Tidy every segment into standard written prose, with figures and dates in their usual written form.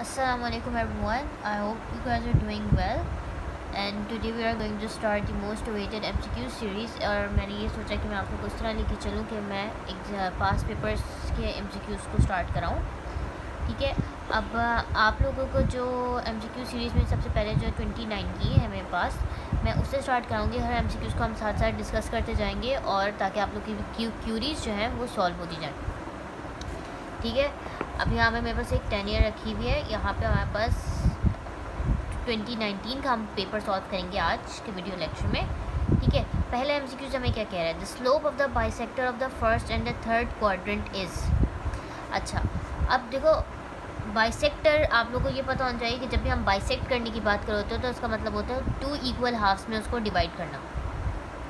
Assalamualaikum everyone. I hope you guys are doing well. And today we are going to start the most awaited MCQ series. और मैंने ये सोचा कि मैं आप लोग को इस तरह लेके चलूँ कि मैं एक पास पेपर्स के MCQs को स्टार्ट कराऊँ. ठीक है. अब आप लोगों को जो MCQ सीरीज़ में सबसे पहले जो 29 की है मेरे पास, मैं उससे स्टार्ट कराऊँगी. हर MCQs को हम साथ साथ डिस्कस करते जाएंगे और ताकि आप लोग की क्यूरीज जो हैं वो सॉल्व होती जाएँ. ठीक है. अब यहाँ पे मेरे पास एक 10 ईयर रखी हुई है. यहाँ पे हमारे पास 2019 का हम पेपर सॉल्व करेंगे आज के वीडियो लेक्चर में. ठीक है. पहले MCQ हमें क्या कह रहा है, the slope of the bisector of the first and the third quadrant is. अच्छा, अब देखो बाइसेक्टर आप लोगों को ये पता होना चाहिए कि जब भी हम बाइसेक्ट करने की बात करते हो तो इसका मतलब होता है 2 इक्वल हाफ्स में उसको डिवाइड करना.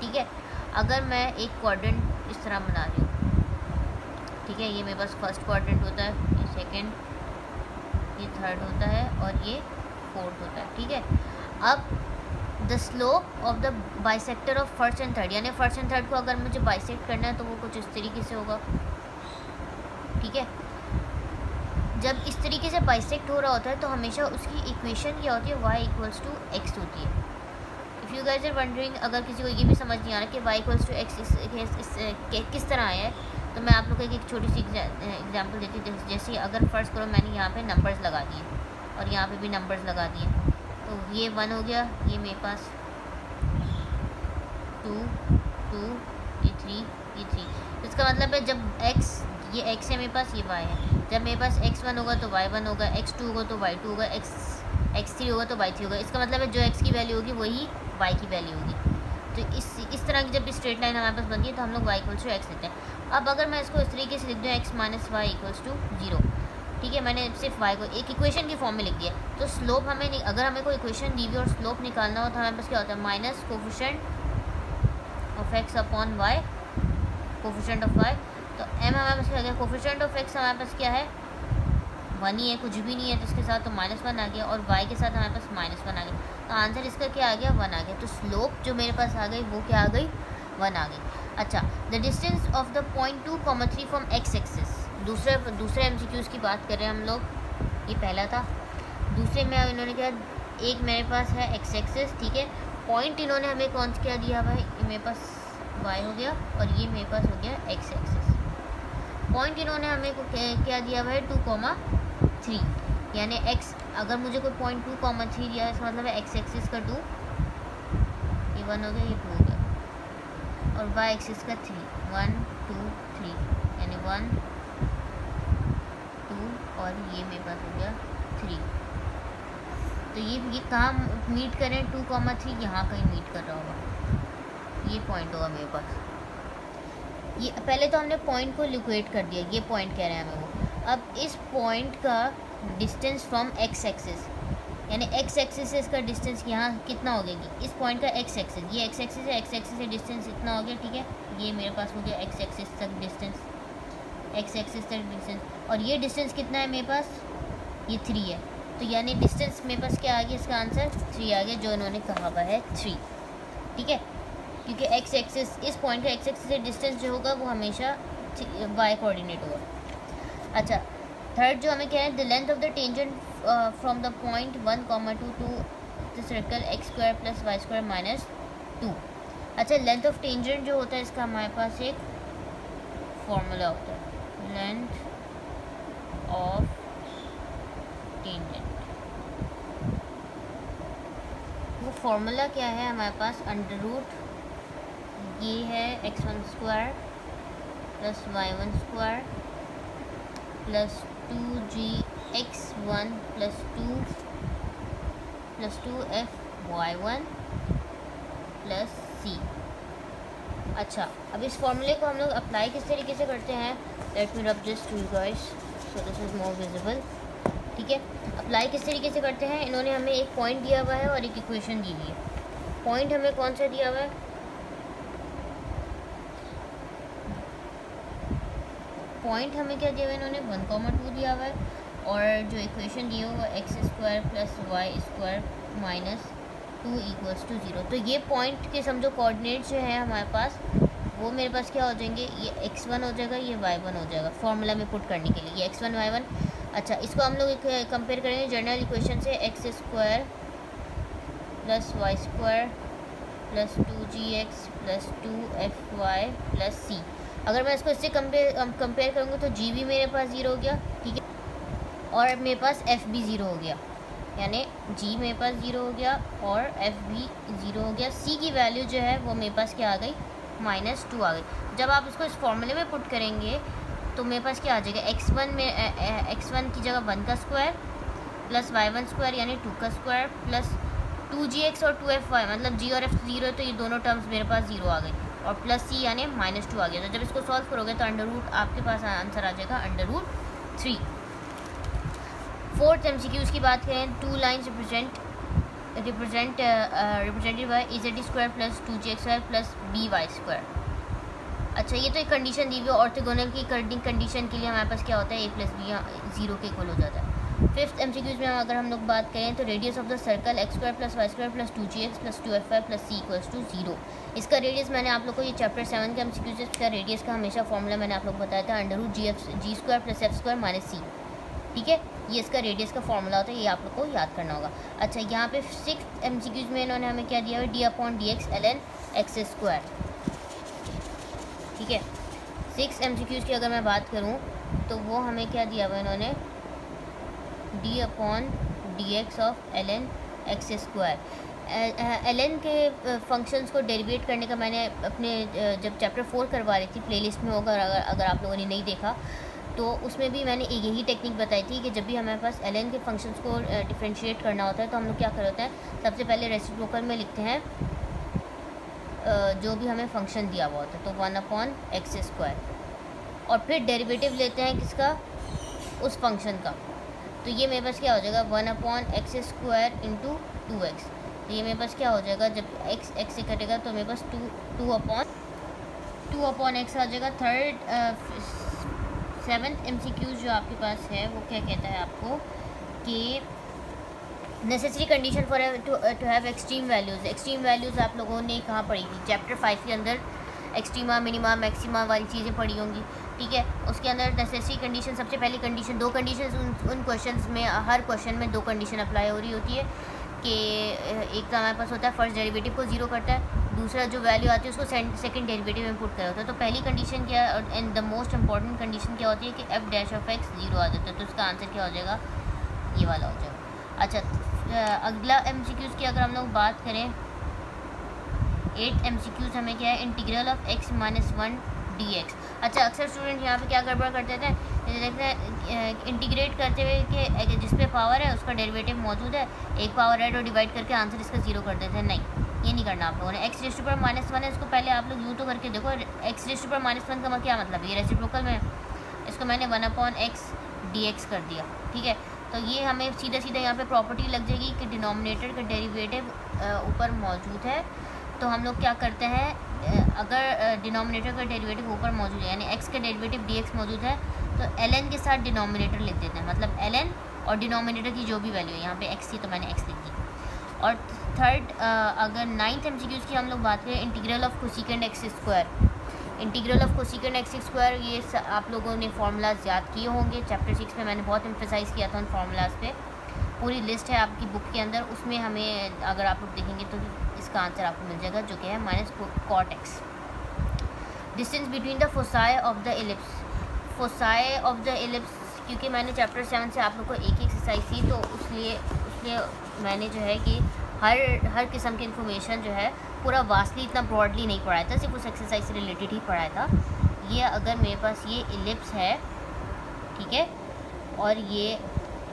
ठीक है. अगर मैं एक क्वाड्रेंट इस तरह बना रही हूँ, ठीक है, ये मेरे पास फर्स्ट क्वाड्रेंट होता है, ये सेकंड, ये थर्ड होता है और ये फोर्थ होता है. ठीक है. अब the slope of the bisector of first and third, यानी फर्स्ट एंड थर्ड को अगर मुझे बाइसेक्ट करना है तो वो कुछ इस तरीके से होगा. ठीक है. जब इस तरीके से बाइसेक्ट हो रहा होता है तो हमेशा उसकी इक्वेशन क्या होती है, y = x होती है. If you guys are wondering, अगर किसी को ये भी समझ नहीं आ रहा कि y = x किस तरह आया है, तो मैं आप लोग को एक छोटी सी एग्जांपल देती हूँ. जैसे अगर फ़र्ज़ करो मैंने यहाँ पे नंबर्स लगा दिए और यहाँ पे भी नंबर्स लगा दिए, तो ये 1 हो गया, ये मेरे पास 2, 2, ये 3, ये 3. इसका मतलब है जब ये x है मेरे पास, ये y है. जब मेरे पास x1 होगा तो y1 होगा, x2 होगा तो y2 होगा, x3 होगा तो y3 होगा. इसका मतलब है जो x की वैल्यू होगी वही y की वैल्यू होगी. तो इस तरह की जब स्ट्रेट लाइन हमारे पास बनती है तो हम लोग y = x लेते हैं. अब अगर मैं इसको इस तरीके से लिख दूँ x - y = 0. ठीक है. मैंने सिर्फ y को एक इक्वेशन की फॉर्म में लिख दिया. तो स्लोप हमें अगर हमें कोई इक्वेशन दी हुई और स्लोप निकालना हो तो हमारे पास क्या होता है, minus coefficient of x upon y, coefficient of y. तो m हमारे पास क्या आ गया, कोफिशिएंट ऑफ x हमारे पास क्या है, 1 ही है, कुछ भी नहीं है, तो इसके साथ तो -1 आ गया और y के साथ हमारे पास -1 आ गया. तो आंसर इसका क्या आ गया, 1 आ गया. तो स्लोप जो मेरे पास आ गई वो क्या आ गई, 1 आ गई. अच्छा, the distance of the point 2,3 from x axis. दूसरे MCQs की बात कर रहे हैं हम लोग. ये पहला था. दूसरे में इन्होंने क्या, एक मेरे पास है x एक्सिस. ठीक है. पॉइंट इन्होंने हमें कौन सा क्या दिया हुआ है, ये मेरे पास y हो गया और ये मेरे पास हो गया x एक्सिस. पॉइंट इन्होंने हमें को क्या दिया हुआ है, 2,3, यानी x. अगर मुझे कोई पॉइंट 2,3 दिया है, इसका मतलब है x एक्सिस का 2, ये 1 हो गया, ये 2 हो गया, और y एक्सिस का 3, 1, 2, 3, यानी 1, 2 और ये मेरे पास हो गया 3. तो ये कहाँ मीट करें, 2,3 यहाँ कहीं मीट कर रहा होगा, ये पॉइंट होगा मेरे पास. ये पहले तो हमने पॉइंट को लिक्वेट कर दिया, ये पॉइंट कह रहे हैं हमें वो. अब इस पॉइंट का डिस्टेंस फ्रॉम x एक्सिस, यानी x एक्सिस से इसका डिस्टेंस यहाँ कितना हो गया, इस पॉइंट का x एक्सिस, ये x एक्सिस है, x एक्सिस से डिस्टेंस इतना हो गया. ठीक है. ये मेरे पास हो गया x एक्सिस तक डिस्टेंस, x एक्सिस तक डिस्टेंस. और ये डिस्टेंस कितना है मेरे पास, ये 3 है. तो यानी डिस्टेंस मेरे पास क्या आ गया, इसका आंसर 3 आ गया, जो इन्होंने कहा हुआ है 3. ठीक है. क्योंकि x एक्सिस, इस पॉइंट का x एक्सिस से डिस्टेंस जो होगा वो हमेशा y कोऑर्डिनेट होगा. अच्छा, थर्ड जो हमें क्या है, the length of the tangent from the point 1,2 to the circle x² + y² - 2. अच्छा, लेंथ ऑफ टेंजेंट जो होता है इसका हमारे पास एक फॉर्मूला होता है, लेंथ ऑफ टेंजेंट. वो फॉर्मूला क्या है हमारे पास, अंडर रूट ये है x1² + y1² + 2gx1 + 2 + 2fy1 + c. अच्छा, अब इस फॉर्मूले को हम लोग अप्लाई किस तरीके से करते हैं, let me rub this to you guys so this is more visible. ठीक है. अप्लाई किस तरीके से करते हैं, इन्होंने हमें एक पॉइंट दिया हुआ है और एक इक्वेशन दी हुई है. पॉइंट हमें कौन सा दिया हुआ है, पॉइंट हमें क्या दिया हुआ है, इन्होंने 1,2 दिया हुआ है, और जो इक्वेशन दी हुआ है x² + y² - 2 = 0. तो ये पॉइंट के समझो कोऑर्डिनेट जो है हमारे पास, वो मेरे पास क्या हो जाएंगे, ये x1 हो जाएगा, ये y1 हो जाएगा, फॉर्मूला में पुट करने के लिए. ये x1 y1 अच्छा, इसको हम लोग कंपेयर करेंगे जनरल इक्वेशन से, x square plus y square plus 2gx plus 2fy plus c. अगर मैं इसको इससे कंपेयर करूँगा तो जी भी मेरे पास 0 हो गया, ठीक है, और मेरे पास एफ भी 0 हो गया, यानी जी मेरे पास 0 हो गया और एफ भी 0 हो गया। सी की वैल्यू जो है वो मेरे पास क्या आ गई, -2 आ गई। जब आप इसको इस फॉर्मूले में पुट करेंगे तो मेरे पास क्या आ जाएगा, x1 में x1 की जगह 1 का स्क्वायर प्लस y1 स्क्वायर यानी 2 का स्क्वायर प्लस 2gx और 2fy, मतलब g और f 0 है तो ये दोनों टर्म्स मेरे पास 0 आ गई, और प्लस c यानी -2 आ गया। तो जब इसको सॉल्व करोगे तो अंडर रूट आपके पास आंसर आ जाएगा √3। फोर्थ एमसीक्यूज की बात करें, 2 lines represented by az square plus 2gx plus by square. अच्छा, ये तो एक कंडीशन दी हुई है, ऑर्थोगोनल की कंडीशन के लिए हमारे पास क्या होता है, a प्लस बी 0 के इक्वल हो जाता है। फिफ्थ एमसीक्यूज में अगर हम लोग बात करें तो radius of the circle x square plus y square plus 2gx plus 2fy plus c equals to 0। इसका रेडियस मैंने आप लोग को, ये चैप्टर 7 का एमसीक्यूज, इसका रेडियस का हमेशा फॉर्मूला मैंने आप लोग को बताया था, √g square plus f square minus c, ठीक है, ये इसका रेडियस का फॉर्मूला होता है, ये आप लोग को याद करना होगा। अच्छा, यहाँ पे सिक्स्थ एमसीक्यूज में इन्होंने हमें क्या दिया है, d/dx ln x स्क्वायर, ठीक है। 6 एमसीक्यूज की अगर मैं बात करूँ तो वो हमें क्या दिया हुआ इन्होंने, d/dx of ln x square. ln के फंक्शंस को डेरिवेट करने का मैंने अपने जब चैप्टर 4 करवा रही थी, प्लेलिस्ट में होगा, अगर आप लोगों ने नहीं देखा तो उसमें भी मैंने यही टेक्निक बताई थी कि जब भी हमारे पास ln के फंक्शंस को डिफ्रेंशिएट करना होता है तो हम लोग क्या करते हैं, सबसे पहले रेसिप्रोकल में लिखते हैं जो भी हमें फंक्शन दिया हुआ होता है, तो 1/x स्क्वायर, और फिर डेरिवेटिव लेते हैं किसका, उस फंक्शन का। तो ये मेरे पास क्या हो जाएगा, 1/x स्क्वायर इंटू 2x। तो ये मेरे पास क्या हो जाएगा, जब x से कटेगा तो मेरे पास 2/x आ जाएगा। थर्ड 7th एमसीक्यू जो आपके पास है वो क्या कहता है आपको कि necessary condition for to have extreme values. Extreme values आप लोगों ने कहाँ पढ़ी थी, चैप्टर 5 के अंदर एक्सट्रीमा मिनिमा मैक्सिमा वाली चीज़ें पढ़ी होंगी, ठीक है। उसके अंदर नेसेसरी कंडीशन, सबसे पहली कंडीशन, 2 कंडीशन उन क्वेश्चंस में, हर क्वेश्चन में 2 कंडीशन अप्लाई हो रही होती है कि एक तो हमारे पास होता है फर्स्ट डेरिवेटिव को 0 करता है, दूसरा जो वैल्यू आती है उसको सेकंड डेरिवेटिव में पुट करा होता है। तो पहली कंडीशन क्या है, and the most important condition क्या होती है कि f' 0 आ जाता है, तो उसका आंसर क्या हो जाएगा, ये वाला हो जाएगा। अच्छा, अगला एमसीक्यूज़ की अगर हम लोग बात करें, 8 एमसीक्यूज़ हमें क्या है, इंटीग्रल ऑफ x - 1 dx। अच्छा, अक्सर स्टूडेंट यहाँ पे क्या गड़बड़ करते थे, देखते हैं इंटीग्रेट करते हुए कि जिस पे पावर है उसका डेरिवेटिव मौजूद है, एक पावर है तो डिवाइड करके आंसर इसका 0 कर देते हैं। नहीं, ये नहीं करना आप लोगों ने। x⁻⁻1 है, इसको पहले आप लोग यूँ तो करके देखो, x⁻⁻1 का क्या मतलब, ये रेसिप्रोकल में, इसको मैंने 1/x dx कर दिया, ठीक है। तो ये हमें सीधा सीधा यहाँ पे प्रॉपर्टी लग जाएगी कि डिनोमिनेटर का डेरिवेटिव ऊपर मौजूद है, तो हम लोग क्या करते हैं, अगर डिनोमिनेटर का डेरिवेटिव ऊपर मौजूद है यानी x का डेरिवेटिव dx मौजूद है तो ln के साथ डिनोमिनेटर लिख देते हैं, मतलब ln और डिनोमिनेटर की जो भी वैल्यू है, यहाँ पे x थी तो मैंने x लिख दी। और थर्ड, अगर 9th एमसीक्यूज़ की हम लोग बात करें, integral of cosecant x square. Integral of cosecant x square, ये आप लोगों ने फार्मूलाज याद किए होंगे, चैप्टर 6 में मैंने बहुत एम्फेसाइज़ किया था उन फार्मूलाज पे, पूरी लिस्ट है आपकी बुक के अंदर, उसमें हमें अगर आप लोग देखेंगे तो इसका आंसर आपको मिल जाएगा जो कि है -cot x। Distance between the foci of the ellipse. Foci of the ellipse, क्योंकि मैंने चैप्टर 7 से आप लोग को एक एक्सरसाइज थी तो उसलिए मैंने जो है कि हर किस्म की इन्फॉर्मेशन जो है पूरा वास्टली इतना ब्रॉडली नहीं पढ़ाया था, सिर्फ उस एक्सरसाइज से रिलेटेड ही पढ़ाया था। ये अगर मेरे पास ये एलिप्स है, ठीक है, और ये,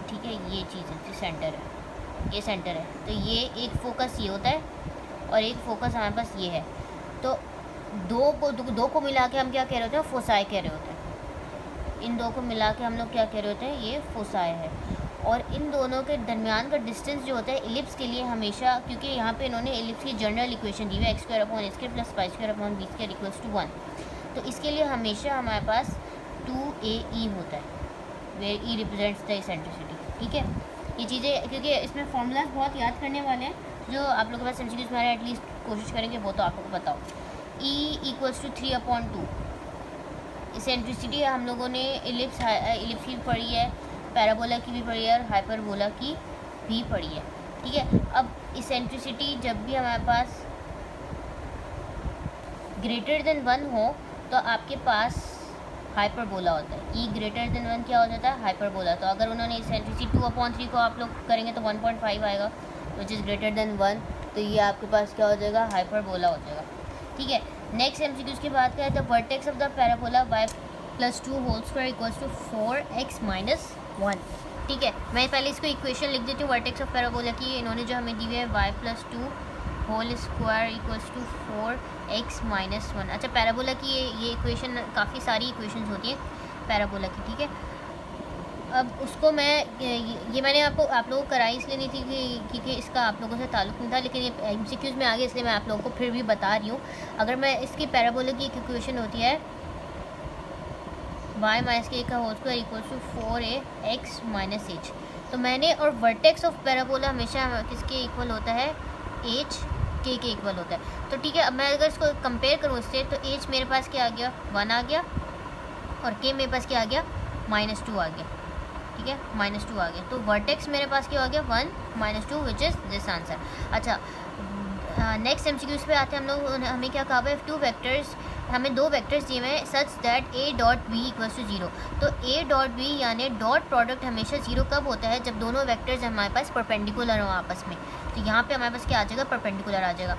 ठीक है, ये चीज़ है, सेंटर है, ये सेंटर है, तो ये एक फोकस ये होता है और एक फोकस हमारे पास ये है, तो दो को मिला के हम क्या कह रहे होते हैं, फोसाई कह रहे होते हैं। इन दो को मिला के हम लोग क्या कह रहे होते हैं, ये फोसाई है। और इन दोनों के दरमियान का डिस्टेंस जो होता है एलिप्स के लिए हमेशा, क्योंकि यहाँ पे इन्होंने एलिप्स की जनरल इक्वेशन दी है x² प्लस y² b² 1, तो इसके लिए हमेशा हमारे पास 2ae होता है, where e represents the eccentricity, ठीक है। ये चीज़ें, क्योंकि इसमें फॉर्मूलाज बहुत याद करने वाले हैं, जो आप लोगों के पास एमसीक्यूज़ में एटलीस्ट कोशिश करेंगे वो तो आप लोगों को बताओ। e = 3/2 एसेंट्रिसिटी हम लोगों ने एलिप्स की पढ़ी है, पैराबोला की भी पढ़ी है और हाइपरबोला की भी पढ़ी है, ठीक है। अब इसेंट्रिसिटी जब भी हमारे पास ग्रेटर देन 1 हो तो आपके पास हाइपरबोला होता है। ई ग्रेटर देन 1 क्या हो जाता है? हाइपरबोला। तो अगर उन्होंने इसेंट्रिसिटी 2/3 को आप लोग करेंगे तो 1.5 आएगा, विच इज़ ग्रेटर देन 1, तो ये आपके पास क्या हो जाएगा? हाइपरबोला हो जाएगा, ठीक है। नेक्स्ट MCQ की बात करें तो vertex of the parabola y+2 whole square equals to 4x - 1, ठीक है। मैं पहले इसको इक्वेशन लिख देती हूँ वर्टेक्स ऑफ पैराबोला की। इन्होंने जो हमें दी हुई है y+2 whole square equals to 4x - 1। अच्छा, पैराबोला की ये इक्वेशन, काफ़ी सारी इक्वेशंस होती हैं पैराबोला की, ठीक है। अब उसको मैं ये मैंने आप लोगों को कराई इसलिए नहीं थी क्योंकि इसका आप लोगों से ताल्लुक़ नहीं था, लेकिन ये MCQs में आ गया इसलिए मैं आप लोगों को फिर भी बता रही हूँ। अगर मैं इसकी पैराबोला की एक इक्वेशन होती है y - k का whole square equals to 4ax - h, तो मैंने, और वर्टेक्स ऑफ पैराबोला हमेशा किसके इक्वल होता है? h के इक्वल होता है। तो ठीक है, अब मैं अगर इसको कंपेयर करूँ इससे तो h मेरे पास क्या आ गया? 1 आ गया, और k मेरे पास क्या आ गया? -2 आ गया, ठीक है, -2 आ गया। तो वर्टेक्स मेरे पास क्या हो गया? 1 - 2, विच इज़ दिस आंसर। अच्छा, नेक्स्ट MCQs पे आते हैं हम लोग। हमें क्या कहा है? 2 वेक्टर्स, हमें 2 वेक्टर्स दिए हुए हैं such that a.b equals to 0। तो a.b यानी डॉट प्रोडक्ट हमेशा 0 कब होता है? जब दोनों वेक्टर्स हमारे पास परपेंडिकुलर हो आपस में। तो यहाँ पे हमारे पास क्या आ जाएगा? परपेंडिकुलर आ जाएगा।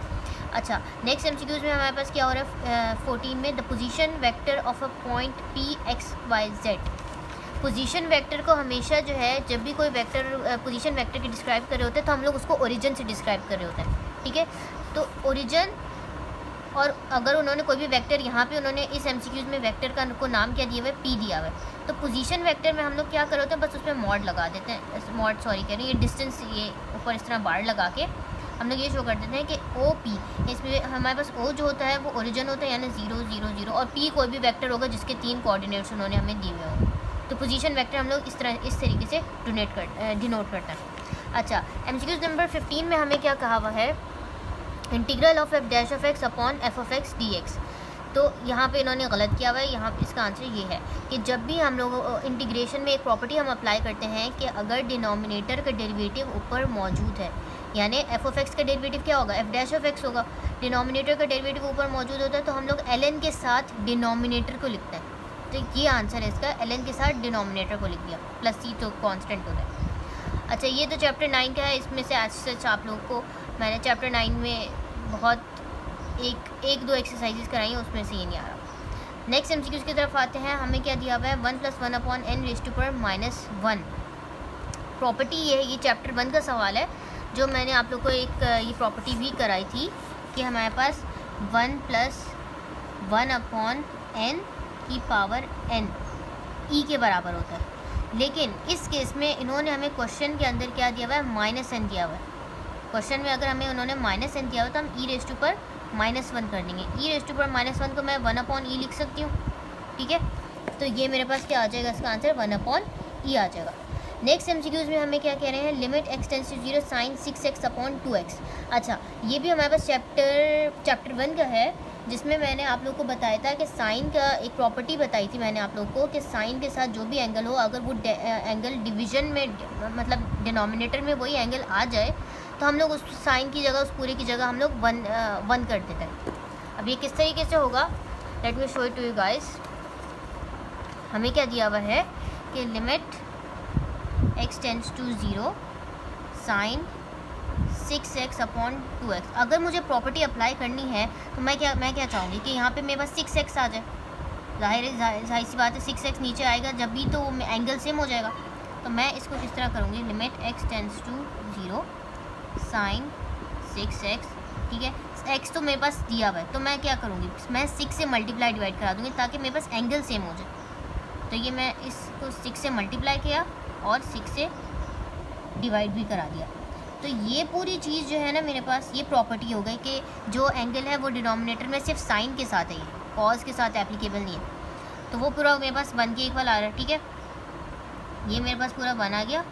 अच्छा, नेक्स्ट MCQs में हमारे पास क्या हो रहा है? 14 में the position vector of a point p x y z। Position vector को हमेशा जो है, जब भी कोई वेक्टर पोजीशन वेक्टर की डिस्क्राइब कर रहे होते हैं तो हम लोग उसको ओरिजिन से डिस्क्राइब कर रहे होते हैं, ठीक है। तो ओरिजिन, और अगर उन्होंने कोई भी वेक्टर, यहाँ पे उन्होंने इस MCQs में वेक्टर का को नाम क्या दिया हुआ है? p दिया हुआ है। तो पोजीशन वेक्टर में हम लोग क्या कर रहे होते हैं? बस उसमें मॉड लगा देते हैं, मॉड सॉरी कह रही हूँ, ये डिस्टेंस, ये ऊपर इस तरह बार लगा के हम लोग ये शो कर देते हैं कि OP, इसमें हमारे पास O जो होता है वो ओरिजिन होता है, यानी 0 0 0, और P कोई भी वेक्टर होगा जिसके 3 कोऑर्डिनेट्स उन्होंने हमें दिए हुए हों। तो पोजीशन वेक्टर हम लोग इस तरीके से डिनोट करते हैं। अच्छा, MCQs नंबर 15 में हमें क्या कहा हुआ है? Integral of f' upon f(x) dx। तो यहाँ पे इन्होंने गलत किया हुआ है। यहाँ पे इसका आंसर ये है कि जब भी हम लोग इंटीग्रेशन में एक प्रॉपर्टी हम अप्लाई करते हैं कि अगर डिनोमिनेटर का डेरिवेटिव ऊपर मौजूद है, यानी f(x) का डेरिवेटिव क्या होगा? f' होगा। डिनोमिनेटर का डेरिवेटिव ऊपर मौजूद होता है तो हम लोग ln के साथ डिनोमिनेटर को लिखते हैं। तो ये आंसर है इसका, ln के साथ डिनोमिनेटर को लिख दिया, प्लस c तो कॉन्स्टेंट होता है। अच्छा, ये तो चैप्टर 9 का है। इसमें से आज सच आप लोगों को मैंने चैप्टर 9 में बहुत एक दो एक्सरसाइजेस कराई हैं, उसमें से ये नहीं आ रहा। नेक्स्ट MCQs की तरफ आते हैं। हमें क्या दिया हुआ है? 1 + 1 अपॉन n⁻⁻1 प्रॉपर्टी। ये है, ये चैप्टर 1 का सवाल है, जो मैंने आप लोग को एक ये प्रॉपर्टी भी कराई थी कि हमारे पास 1 + 1 अपॉन n⁻n e के बराबर होता है। लेकिन इस केस में इन्होंने हमें क्वेश्चन के अंदर क्या दिया हुआ है? -n दिया हुआ है। क्वेश्चन में अगर हमें उन्होंने -n दिया हुआ तो हम e⁻1 कर देंगे। e⁻1 को मैं 1/e लिख सकती हूँ, ठीक है। तो ये मेरे पास क्या आ जाएगा? इसका आंसर 1/e आ जाएगा। नेक्स्ट MCQs में हमें क्या कह रहे हैं? Limit x tends to 0 sin 6x upon 2x। अच्छा, ये भी हमारे पास चैप्टर 1 का है, जिसमें मैंने आप लोग को बताया था कि साइन का एक प्रॉपर्टी बताई थी मैंने आप लोग को कि साइन के साथ जो भी एंगल हो, अगर वो एंगल डिवीजन में, मतलब डिनोमिनेटर में वही एंगल आ जाए तो हम लोग उस साइन की जगह, उस पूरे की जगह हम लोग वन कर देते हैं। अब ये किस तरीके से होगा? Let me show it to you guys. हमें क्या दिया हुआ है कि limit x tends to 0 sine 6x upon 2x। अगर मुझे प्रॉपर्टी अप्लाई करनी है तो मैं क्या चाहूँगी कि यहाँ पे मेरे पास 6x आ जाए। जाहिर सी बात है 6x नीचे आएगा जब भी तो एंगल सेम हो जाएगा। तो मैं इसको किस तरह करूँगी? Limit x tends to 0 sine 6x, ठीक है। x तो मेरे पास दिया हुआ है, तो मैं क्या करूँगी? मैं 6 से मल्टीप्लाई डिवाइड करा दूँगी ताकि मेरे पास एंगल सेम हो जाए। तो ये मैं इसको 6 से मल्टीप्लाई किया और 6 से डिवाइड भी करा दिया। तो ये पूरी चीज़ जो है ना, मेरे पास ये प्रॉपर्टी हो गई कि जो एंगल है वो डिनोमिनेटर में सिर्फ साइन के साथ है, ये कॉज के साथ एप्लीकेबल नहीं है। तो वो पूरा मेरे पास 1 के इक्वल आ रहा है, ठीक है। ये मेरे पास पूरा 1 आ गया।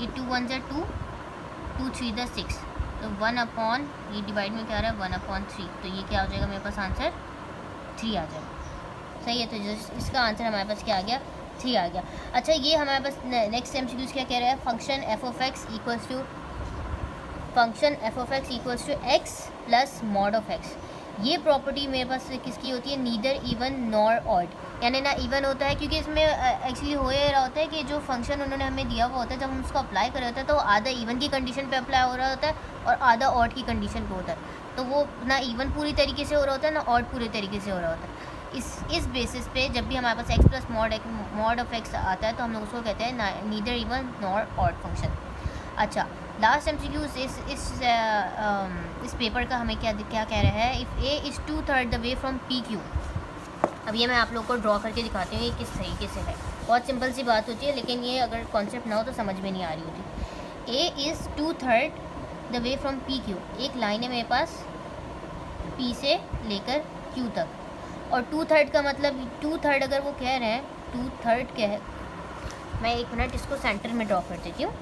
ये 2 1 = 2, 2 3 = 6, तो 1 अपॉन, ये डिवाइड में क्या आ रहा है? 1/3। तो ये क्या हो जाएगा? मेरे पास आंसर 3 आ जाएगा। सही है। तो इसका आंसर हमारे पास क्या आ गया? 3 आ गया। अच्छा, ये हमारे पास नेक्स्ट एमसीक्यूज क्या कह रहा है, function F of X equals to X plus mod of X. ये प्रॉपर्टी मेरे पास किसकी होती है, नीदर इवन नॉर ऑड, यानी ना इवन होता है, क्योंकि इसमें एक्चुअली हो ये रहा होता है कि जो फंक्शन उन्होंने हमें दिया हुआ होता है, जब हम उसको अप्लाई कर रहे होते हैं तो आधा इवन की कंडीशन पे अप्लाई हो रहा होता है और आधा ऑड की कंडीशन पे होता है। तो वो ना इवन पूरी तरीके से हो रहा होता है, ना ऑड पूरे तरीके से हो रहा होता है। इस बेसिस पे जब भी हमारे पास x plus mod of x आता है तो हम लोग उसको कहते हैं neither even nor odd function. अच्छा, लास्ट एमसीक्यू इस पेपर का हमें क्या कह रहा है, if a is 2/3 the way from p q. अब ये मैं आप लोग को ड्रॉ करके दिखाती हूँ ये किस तरीके से है। बहुत सिंपल सी बात होती है, लेकिन ये अगर कॉन्सेप्ट ना हो तो समझ में नहीं आ रही होती। ए is 2/3 the way from p Q, एक लाइन है मेरे पास पी से लेकर क्यू तक, और 2/3 का मतलब 2/3 अगर वो कह रहे हैं 2/3 कह, मैं 1 मिनट इसको सेंटर में ड्रॉ कर देती हूँ,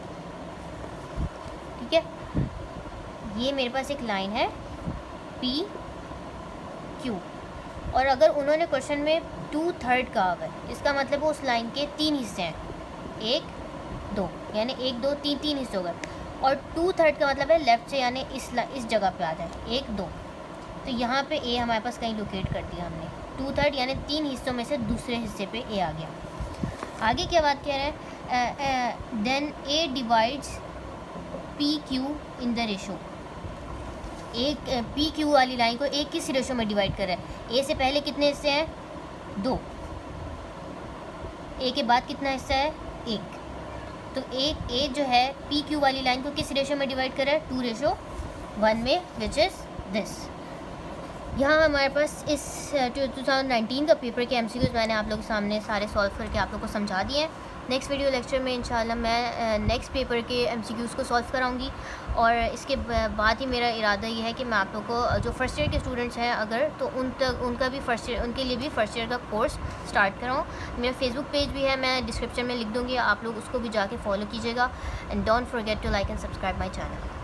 ठीक है। ये मेरे पास एक लाइन है पी क्यू, और अगर उन्होंने क्वेश्चन में 2/3 कहा हुआ है, इसका मतलब वो उस लाइन के 3 हिस्से हैं, 1 2, यानी 1 2 3 3 हिस्से हो गए, और 2/3 का मतलब है लेफ़्ट से, यानी इस जगह पे आ जाए 1 2। तो यहाँ पे ए हमारे पास कहीं लोकेट कर दिया हमने, 2/3 यानी 3 हिस्सों में से दूसरे हिस्से पे ए आ गया। आगे क्या बात कह रहे हैं, then A divides P Q in the ratio. एक पी क्यू वाली लाइन को एक किस रेशो में डिवाइड कर रहा है, ए से पहले कितने हिस्से हैं 2, ए के बाद कितना हिस्सा है 1। तो ए जो है पी क्यू वाली लाइन को किस रेशो में डिवाइड कर रहा है 2:1 में, विच इज़ दिस। यहाँ हमारे पास इस 2019 का पेपर के एमसीक्यूज मैंने आप लोगों के सामने सारे सॉल्व करके आप लोग को समझा दिए हैं। नेक्स्ट वीडियो लेक्चर में इंशाल्लाह मैं नेक्स्ट पेपर के एमसीक्यूज को सॉल्व कराऊंगी, और इसके बाद ही मेरा इरादा ये है कि मैं आप लोग को जो फर्स्ट ईयर के स्टूडेंट्स हैं अगर, तो उनका भी उनके लिए भी फर्स्ट ईयर का कोर्स स्टार्ट कराऊँ। मेरा फेसबुक पेज भी है, मैं डिस्क्रिप्शन में लिख दूँगी, आप लोग उसको भी जाके फॉलो कीजिएगा। And don't forget to like and subscribe my channel.